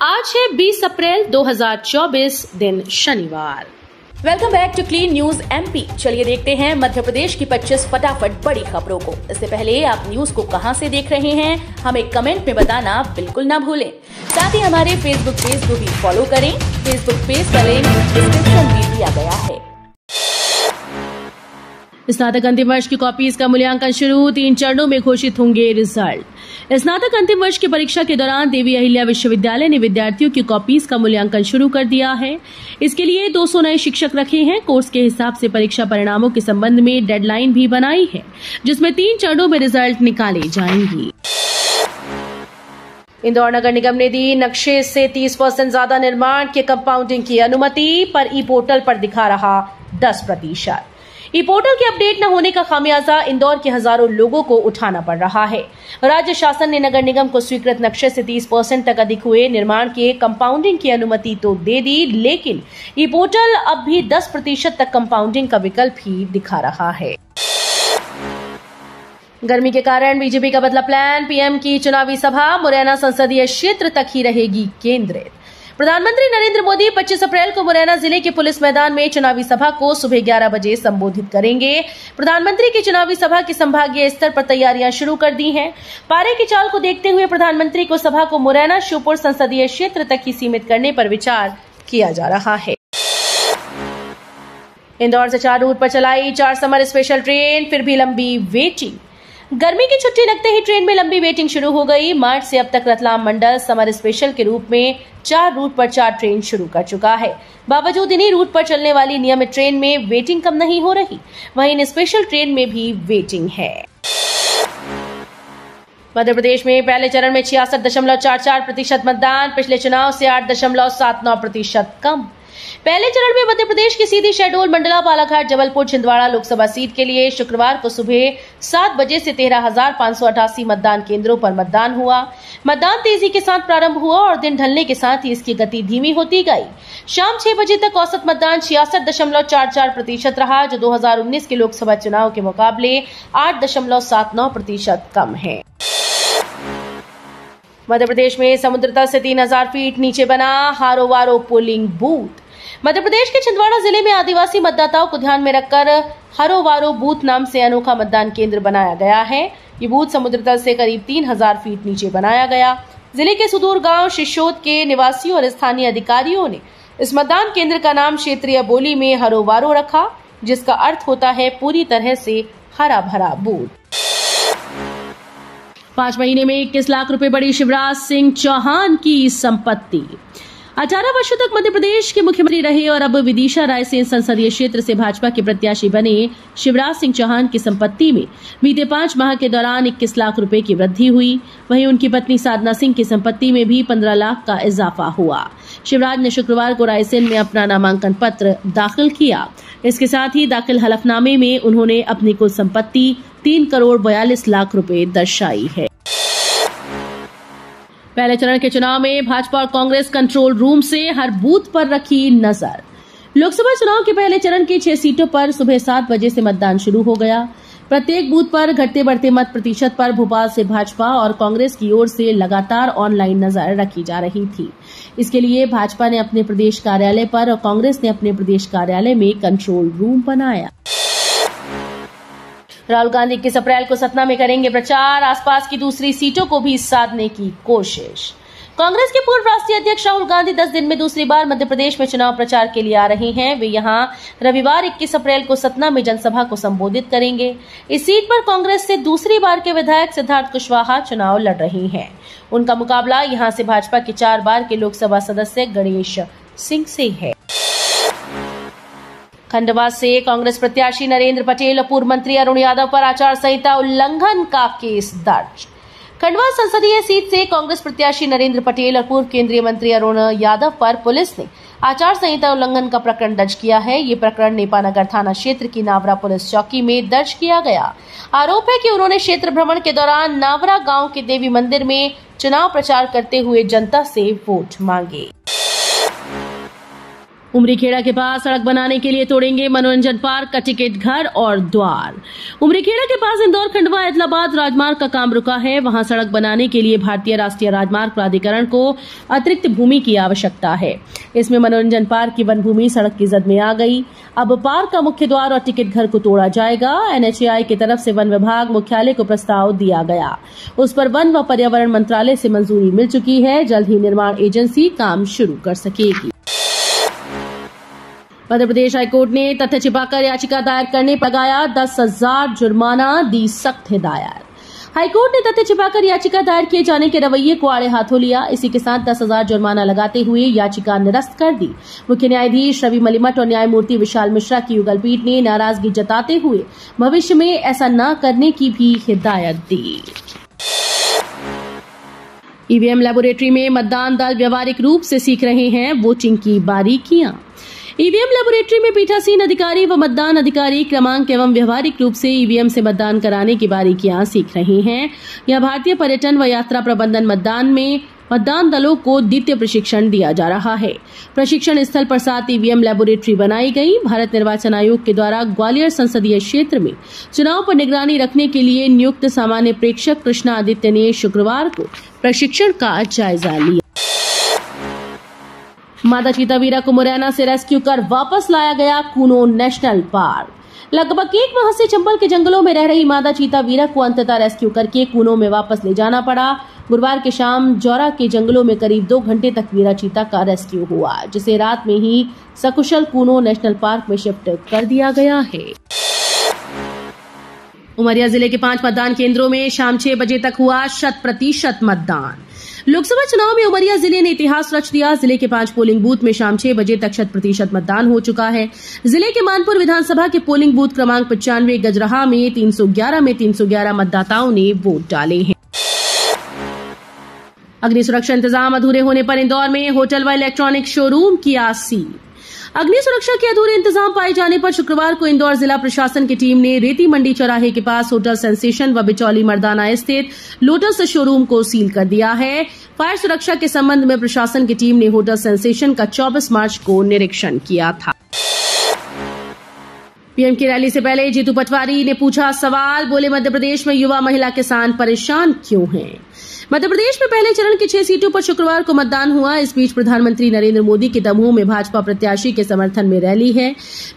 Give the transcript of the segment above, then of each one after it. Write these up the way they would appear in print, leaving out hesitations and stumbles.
आज है 20 अप्रैल 2024 दिन शनिवार। Welcome back to clean news MP. चलिए देखते हैं मध्य प्रदेश की 25 फटाफट बड़ी खबरों को। इससे पहले आप न्यूज को कहां से देख रहे हैं हमें कमेंट में बताना बिल्कुल ना भूलें। साथ ही हमारे फेसबुक पेज को भी फॉलो करें। फेसबुक पेज का लिंक डिस्क्रिप्शन में दिया गया है। स्नातक अंतिम वर्ष की कॉपीज का मूल्यांकन शुरू, 3 चरणों में घोषित होंगे रिजल्ट। स्नातक अंतिम वर्ष की परीक्षा के दौरान देवी अहिल्या विश्वविद्यालय ने विद्यार्थियों की कॉपीज का मूल्यांकन शुरू कर दिया है। इसके लिए 200 नए शिक्षक रखे हैं। कोर्स के हिसाब से परीक्षा परिणामों के संबंध में डेडलाइन भी बनाई है, जिसमें 3 चरणों में रिजल्ट निकाले जाएंगे। इंदौर नगर निगम ने दी नक्शे से 30% ज्यादा निर्माण के कंपाउंडिंग की अनुमति, पर ई पोर्टल पर दिखा रहा 10%। ई पोर्टल के अपडेट न होने का खामियाजा इंदौर के हजारों लोगों को उठाना पड़ रहा है। राज्य शासन ने नगर निगम को स्वीकृत नक्शे से 30% तक अधिक हुए निर्माण के कंपाउंडिंग की अनुमति तो दे दी, लेकिन ई पोर्टल अब भी 10% तक कंपाउंडिंग का विकल्प ही दिखा रहा है। गर्मी के कारण बीजेपी का बदला प्लान, पीएम की चुनावी सभा मुरैना संसदीय क्षेत्र तक ही रहेगी केंद्रित। प्रधानमंत्री नरेंद्र मोदी 25 अप्रैल को मुरैना जिले के पुलिस मैदान में चुनावी सभा को सुबह 11 बजे संबोधित करेंगे। प्रधानमंत्री की चुनावी सभा की संभागीय स्तर पर तैयारियां शुरू कर दी हैं। पारे की चाल को देखते हुए प्रधानमंत्री को सभा को मुरैना श्योपुर संसदीय क्षेत्र तक ही सीमित करने पर विचार किया जा रहा है। इंदौर से 4 रूट पर चलाई 4 समर स्पेशल ट्रेन, फिर भी लंबी वेटिंग। गर्मी की छुट्टी लगते ही ट्रेन में लंबी वेटिंग शुरू हो गई। मार्च से अब तक रतलाम मंडल समर स्पेशल के रूप में 4 रूट पर 4 ट्रेन शुरू कर चुका है। बावजूद इन्हीं रूट पर चलने वाली नियमित ट्रेन में वेटिंग कम नहीं हो रही, वहीं इन स्पेशल ट्रेन में भी वेटिंग है। मध्य प्रदेश में पहले चरण में 66.44% मतदान, पिछले चुनाव से 8.79% कम। पहले चरण में मध्य प्रदेश की सीधी शहडोल, मंडला, बालाघाट, जबलपुर, छिंदवाड़ा लोकसभा सीट के लिए शुक्रवार को सुबह 7 बजे से 13,588 मतदान केंद्रों पर मतदान हुआ। मतदान तेजी के साथ प्रारंभ हुआ और दिन ढलने के साथ ही इसकी गति धीमी होती गई। शाम 6 बजे तक औसत मतदान 66.44% रहा, जो 2019 के लोकसभा चुनाव के मुकाबले 8.79% कम है। मध्य प्रदेश में समुद्र तल से 3000 फीट नीचे बना हारोवारो पोलिंग बूथ। मध्य प्रदेश के छिंदवाड़ा जिले में आदिवासी मतदाताओं को ध्यान में रखकर हरोवारो बूथ नाम से अनोखा मतदान केंद्र बनाया गया है। ये बूथ समुद्र तल से करीब 3000 फीट नीचे बनाया गया। जिले के सुदूर गांव शिशोद के निवासियों और स्थानीय अधिकारियों ने इस मतदान केंद्र का नाम क्षेत्रीय बोली में हरोवारो रखा, जिसका अर्थ होता है पूरी तरह से हरा भरा बूथ। 5 महीने में 21 लाख रुपए बढ़ी शिवराज सिंह चौहान की संपत्ति। 18 वर्षों तक मध्य प्रदेश के मुख्यमंत्री रहे और अब विदिशा रायसेन संसदीय क्षेत्र से भाजपा के प्रत्याशी बने शिवराज सिंह चौहान की संपत्ति में बीते 5 माह के दौरान 21 लाख रुपए की वृद्धि हुई। वहीं उनकी पत्नी साधना सिंह की संपत्ति में भी 15 लाख का इजाफा हुआ। शिवराज ने शुक्रवार को रायसेन में अपना नामांकन पत्र दाखिल किया। इसके साथ ही दाखिल हलफनामे में उन्होंने अपनी कुल संपत्ति 3 करोड़ 42 लाख रुपए दर्शाई है। पहले चरण के चुनाव में भाजपा और कांग्रेस कंट्रोल रूम से हर बूथ पर रखी नजर। लोकसभा चुनाव के पहले चरण की 6 सीटों पर सुबह 7 बजे से मतदान शुरू हो गया। प्रत्येक बूथ पर घटते बढ़ते मत प्रतिशत पर भोपाल से भाजपा और कांग्रेस की ओर से लगातार ऑनलाइन नजर रखी जा रही थी। इसके लिए भाजपा ने अपने प्रदेश कार्यालय पर और कांग्रेस ने अपने प्रदेश कार्यालय में कंट्रोल रूम बनाया। राहुल गांधी 21 अप्रैल को सतना में करेंगे प्रचार, आसपास की दूसरी सीटों को भी साधने की कोशिश। कांग्रेस के पूर्व राष्ट्रीय अध्यक्ष राहुल गांधी 10 दिन में दूसरी बार मध्य प्रदेश में चुनाव प्रचार के लिए आ रहे हैं। वे यहां रविवार 21 अप्रैल को सतना में जनसभा को संबोधित करेंगे। इस सीट पर कांग्रेस से दूसरी बार के विधायक सिद्धार्थ कुशवाहा चुनाव लड़ रहे हैं। उनका मुकाबला यहां से भाजपा के 4 बार के लोकसभा सदस्य गणेश सिंह से है। खंडवा से कांग्रेस प्रत्याशी नरेंद्र पटेल और पूर्व मंत्री अरुण यादव पर आचार संहिता उल्लंघन का केस दर्ज। खंडवा संसदीय सीट से कांग्रेस प्रत्याशी नरेंद्र पटेल और पूर्व केंद्रीय मंत्री अरुण यादव पर पुलिस ने आचार संहिता उल्लंघन का प्रकरण दर्ज किया है। ये प्रकरण नेपानगर थाना क्षेत्र की नावरा पुलिस चौकी में दर्ज किया गया। आरोप है कि उन्होंने क्षेत्र भ्रमण के दौरान नावरा गांव के देवी मंदिर में चुनाव प्रचार करते हुए जनता से वोट मांगे। उमरीखेड़ा के पास सड़क बनाने के लिए तोड़ेंगे मनोरंजन पार्क का टिकट घर और द्वार। उमरीखेड़ा के पास इंदौर खंडवा एतलाबाद राजमार्ग का काम रुका है। वहां सड़क बनाने के लिए भारतीय राष्ट्रीय राजमार्ग प्राधिकरण को अतिरिक्त भूमि की आवश्यकता है। इसमें मनोरंजन पार्क की वन भूमि सड़क की जद में आ गई। अब पार्क का मुख्य द्वार और टिकट घर को तोड़ा जाएगा। NHAI की तरफ से वन विभाग मुख्यालय को प्रस्ताव दिया गया। उस पर वन व पर्यावरण मंत्रालय से मंजूरी मिल चुकी है। जल्द ही निर्माण एजेंसी काम शुरू कर सकेगी। मध्य प्रदेश हाईकोर्ट ने तथ्य छिपाकर याचिका दायर करने पर लगाया 10,000 जुर्माना, दी सख्त हिदायत। हाईकोर्ट ने तथ्य छिपाकर याचिका दायर किए जाने के रवैये को आड़े हाथों लिया। इसी के साथ 10,000 जुर्माना लगाते हुए याचिका निरस्त कर दी। मुख्य न्यायाधीश रवि मलिमठ और न्यायमूर्ति विशाल मिश्रा की युगल पीठ ने नाराजगी जताते हुए भविष्य में ऐसा न करने की भी हिदायत दी। ईवीएम लेबोरेटरी में मतदान दल व्यवहारिक रूप से सीख रहे हैं वोटिंग की बारीकियां। ईवीएम लेबोरेटरी में पीठासीन अधिकारी व मतदान अधिकारी क्रमांक एवं व्यवहारिक रूप से ईवीएम से मतदान कराने की बारीकियां सीख रहे हैं। यह भारतीय पर्यटन व यात्रा प्रबंधन मतदान में मतदान दलों को द्वितीय प्रशिक्षण दिया जा रहा है। प्रशिक्षण स्थल पर 7 ईवीएम लेबोरेटरी बनाई गई। भारत निर्वाचन आयोग के द्वारा ग्वालियर संसदीय क्षेत्र में चुनाव पर निगरानी रखने के लिए नियुक्त सामान्य प्रेक्षक कृष्णा आदित्य ने शुक्रवार को प्रशिक्षण का जायजा लिया। मादा चीता वीरा को मुरैना से रेस्क्यू कर वापस लाया गया कूनो नेशनल पार्क। लगभग 1 माह से चंबल के जंगलों में रह रही मादा चीता वीरा को अंततः रेस्क्यू करके कूनो में वापस ले जाना पड़ा। गुरुवार की शाम जौरा के जंगलों में करीब 2 घंटे तक वीरा चीता का रेस्क्यू हुआ, जिसे रात में ही सकुशल कूनो नेशनल पार्क में शिफ्ट कर दिया गया है। उमरिया जिले के 5 मतदान केंद्रों में शाम 6 बजे तक हुआ 100% मतदान। लोकसभा चुनाव में उमरिया जिले ने इतिहास रच दिया। जिले के 5 पोलिंग बूथ में शाम 6 बजे तक 100% मतदान हो चुका है। जिले के मानपुर विधानसभा के पोलिंग बूथ क्रमांक 95 गजराहा में 311 मतदाताओं ने वोट डाले हैं। अग्नि सुरक्षा इंतजाम अधूरे होने पर इंदौर में होटल व इलेक्ट्रॉनिक शोरूम किया सील। अग्नि सुरक्षा के अधूरे इंतजाम पाए जाने पर शुक्रवार को इंदौर जिला प्रशासन की टीम ने रेती मंडी चौराहे के पास होटल सेंसेशन व बिचौली मर्दाना स्थित लोटस शोरूम को सील कर दिया है। फायर सुरक्षा के संबंध में प्रशासन की टीम ने होटल सेंसेशन का 24 मार्च को निरीक्षण किया था। पीएम की रैली से पहले जीतू पटवारी ने पूछा सवाल, बोले मध्य प्रदेश में युवा महिला किसान परेशान क्यों हैं? मध्य प्रदेश में पहले चरण की 6 सीटों पर शुक्रवार को मतदान हुआ। इस बीच प्रधानमंत्री नरेंद्र मोदी के दमोह में भाजपा प्रत्याशी के समर्थन में रैली है।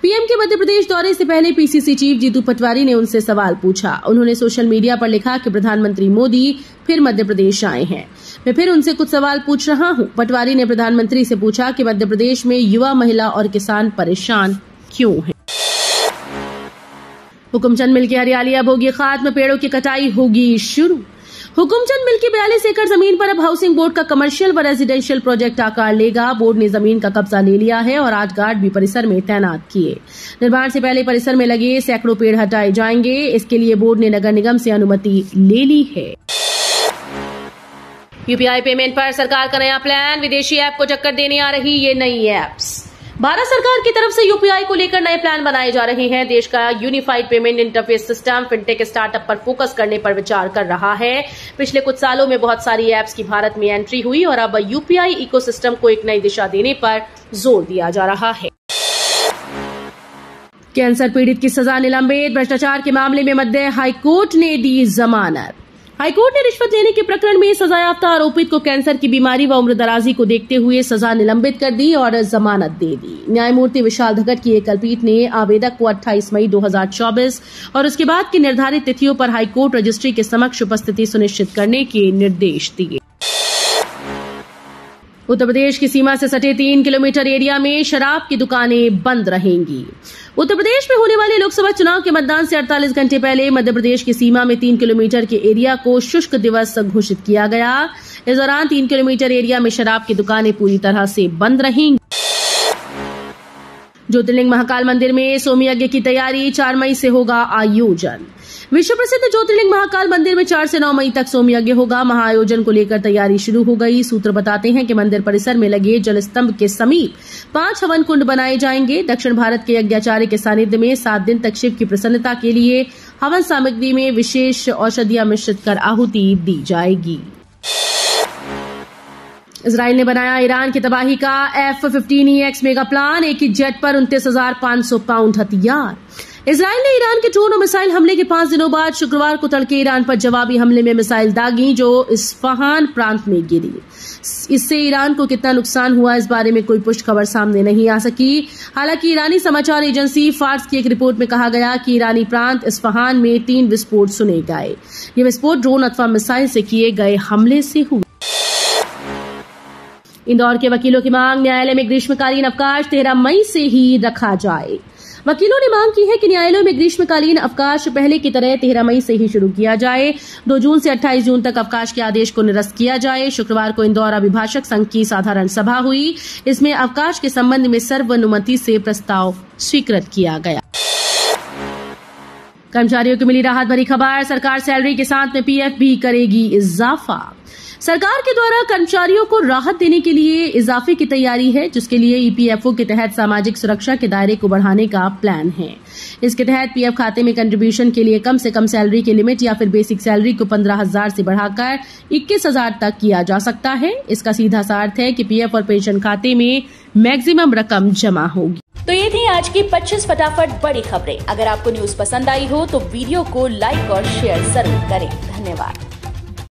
पीएम के मध्य प्रदेश दौरे से पहले पीसीसी चीफ जीतू पटवारी ने उनसे सवाल पूछा। उन्होंने सोशल मीडिया पर लिखा कि प्रधानमंत्री मोदी फिर मध्य प्रदेश आए हैं, मैं फिर उनसे कुछ सवाल पूछ रहा हूं। पटवारी ने प्रधानमंत्री से पूछा कि मध्य प्रदेश में युवा महिला और किसान परेशान क्यों हैं। हुकुमचंद मिल की हरियाली अब होगी खात्म, पेड़ों की कटाई होगी शुरू। हुकुमचंद मिल की 42 एकड़ जमीन पर अब हाउसिंग बोर्ड का कमर्शियल व रेजिडेंशियल प्रोजेक्ट आकार लेगा। बोर्ड ने जमीन का कब्जा ले लिया है और आज गार्ड भी परिसर में तैनात किए। निर्माण से पहले परिसर में लगे सैकड़ों पेड़ हटाए जाएंगे। इसके लिए बोर्ड ने नगर निगम से अनुमति ले ली है। यूपीआई पेमेंट पर सरकार का नया प्लान, विदेशी ऐप को टक्कर देने आ रही ये नई एप्स। भारत सरकार की तरफ से यूपीआई को लेकर नए प्लान बनाए जा रहे हैं। देश का unified payment interface system fintech startup पर फोकस करने पर विचार कर रहा है। पिछले कुछ सालों में बहुत सारी एप्स की भारत में एंट्री हुई और अब यूपीआई इकोसिस्टम को एक नई दिशा देने पर जोर दिया जा रहा है। कैंसर पीड़ित की सजा निलंबित, भ्रष्टाचार के मामले में मद्दे हाईकोर्ट ने दी जमानत। हाईकोर्ट ने रिश्वत लेने के प्रकरण में सजायाफ्ता आरोपित को कैंसर की बीमारी व उम्र दराजी को देखते हुए सजा निलंबित कर दी और जमानत दे दी। न्यायमूर्ति विशाल धगट की एकल पीठ ने आवेदक को 28 मई 2024 और उसके बाद की निर्धारित तिथियों पर हाईकोर्ट रजिस्ट्री के समक्ष उपस्थिति सुनिश्चित करने के निर्देश दिए। उत्तर प्रदेश की सीमा से सटे 3 किलोमीटर एरिया में शराब की दुकानें बंद रहेंगी। उत्तर प्रदेश में होने वाले लोकसभा चुनाव के मतदान से 48 घंटे पहले मध्य प्रदेश की सीमा में 3 किलोमीटर के एरिया को शुष्क दिवस घोषित किया गया। इस दौरान 3 किलोमीटर एरिया में शराब की दुकानें पूरी तरह से बंद रहेंगी। ज्योतिर्लिंग महाकाल मंदिर में सोम यज्ञ की तैयारी, 4 मई से होगा आयोजन। विश्व प्रसिद्ध ज्योतिर्लिंग महाकाल मंदिर में 4 से 9 मई तक सोम यज्ञ होगा। महाआयोजन को लेकर तैयारी शुरू हो गई। सूत्र बताते हैं कि मंदिर परिसर में लगे जलस्तंभ के समीप 5 हवन कुंड बनाए जाएंगे। दक्षिण भारत के यज्ञाचार्य के सानिध्य में 7 दिन तक शिव की प्रसन्नता के लिए हवन सामग्री में विशेष औषधियां मिश्रित कर आहुति दी जाएगी। इजराइल ने बनाया ईरान की तबाही का F-15EX मेगा प्लान, एक ही जेट पर 29,500 पाउंड हथियार। इजराइल ने ईरान के ड्रोन और मिसाइल हमले के 5 दिनों बाद शुक्रवार को तड़के ईरान पर जवाबी हमले में मिसाइल दागी जो इस्फहान प्रांत में गिरी। इससे ईरान को कितना नुकसान हुआ इस बारे में कोई पुष्ट खबर सामने नहीं आ सकी। हालांकि ईरानी समाचार एजेंसी फार्स की एक रिपोर्ट में कहा गया कि ईरानी प्रांत इस्फहान में 3 विस्फोट सुने गए। ये विस्फोट ड्रोन अथवा मिसाइल से किए गए हमले से हुए। इंदौर के वकीलों की मांग, न्यायालय में ग्रीष्मकालीन अवकाश 13 मई से ही रखा जाए। वकीलों ने मांग की है कि न्यायालयों में ग्रीष्मकालीन अवकाश पहले की तरह 13 मई से ही शुरू किया जाए। 2 जून से 28 जून तक अवकाश के आदेश को निरस्त किया जाए। शुक्रवार को इंदौर अभिभाषक संघ की साधारण सभा हुई। इसमें अवकाश के संबंध में सर्वानुमति से प्रस्ताव स्वीकृत किया गया। कर्मचारियों को मिली राहत भरी खबर, सरकार सैलरी के साथ में पीएफ भी करेगी इजाफा। सरकार के द्वारा कर्मचारियों को राहत देने के लिए इजाफे की तैयारी है, जिसके लिए ईपीएफओ के तहत सामाजिक सुरक्षा के दायरे को बढ़ाने का प्लान है। इसके तहत पीएफ खाते में कंट्रीब्यूशन के लिए कम से कम सैलरी की लिमिट या फिर बेसिक सैलरी को 15,000 से बढ़ाकर 21,000 तक किया जा सकता है। इसका सीधा सा अर्थ है कि पीएफ और पेंशन खाते में मैक्सिमम रकम जमा होगी। तो ये थी आज की 25 फटाफट बड़ी खबरें। अगर आपको न्यूज पसंद आई हो तो वीडियो को लाइक और शेयर जरूर करें। धन्यवाद।